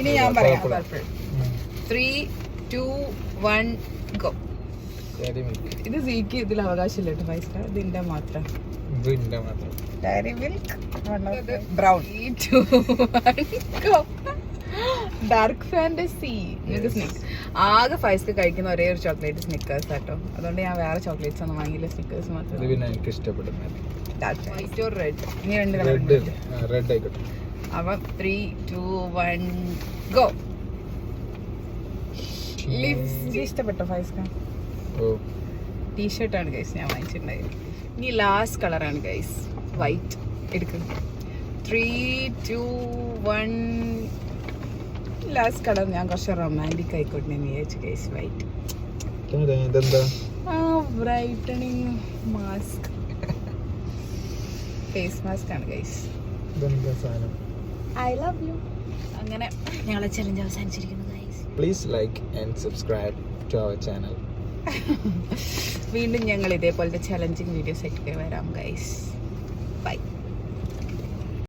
ഇനി ഞാൻ പറയാം. 3, 2, 1 ഗോ. ഇത് സീക്ക് ഇതിൽ അവകാശമില്ല കേട്ടോ. 5 സ്റ്റാർ ഇതിന്റെ മാത്രം. Dairy Milk brown. 3, 2, 1 go. Dark Fantasy. ആകെ 5 സ്റ്റാർ കഴിക്കുന്ന ഒരേ ഒരു ചോക്ലേറ്റ് സ്നിക്കേഴ്സ് ആട്ടോ. അതുകൊണ്ട് ഞാൻ വേറെ ചോക്ലേറ്റ്സ് ഒന്നും വാങ്ങിയില്ല. സ്നിക്കേഴ്സ് മാത്രം. White or red. ഇനി 2 കളർ. അപ്പം 3, 2, 1 ഗോ. ലിപ്സ് ഇഷ്ടപ്പെട്ടോ 5 സ്റ്റാർ? ടീഷർട്ടാണ് ഗൈസ് ഞാൻ വാങ്ങിച്ചിട്ടുണ്ടായത്. ഇനി ലാസ്റ്റ് കളറാണ് ഗൈസ്, വൈറ്റ്. എടുക്കുന്നു. 3, 2, 1 ലാസ്റ്റ് കളർ. ഞാൻ കുറച്ച് റൊമാൻറ്റിക് ആയിക്കോട്ടെ എന്ന് വിചാരിച്ചു guys. White. Brightening mask, face mask ആണ് ഗൈസ്. I love you. അങ്ങനെ ഞങ്ങളെ ചലഞ്ച് അവസാനിച്ചിരിക്കുന്നു guys. Please like and subscribe to our channel. വീണ്ടും ഞങ്ങൾ ഇതേപോലത്തെ ചലഞ്ചിങ് വീഡിയോസ് ആയിട്ട് വരാം ഗൈസ്. ബൈ.